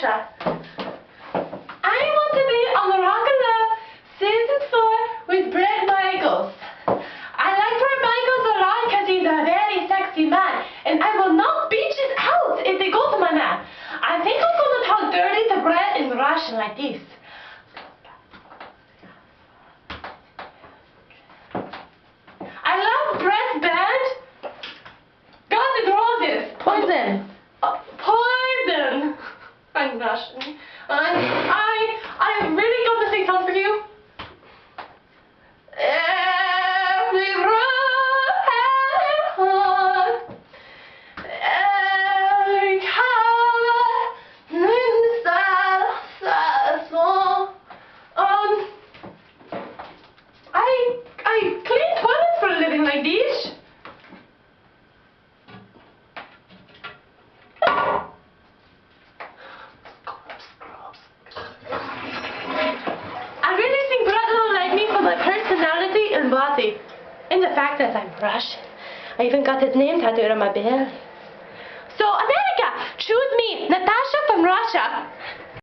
Russia. I want to be on the Rock of Love Season 4 with Bret Michaels. I like Bret Michaels a lot because he's a very sexy man, and I will knock beaches out if they go to my man. I think I'm going to talk dirty to Bret in Russian like this. I love Bret's band. Guns N' Roses. Poison. Poison. I'm Russian. I really got to sing song for you. Every road has a heart. Every color inside a song. I clean toilets for a living like this. I really think Bret will like me for my personality and body, and the fact that I'm Russian. I even got his name tattooed on my belly. So America, choose me, Natasha from Russia.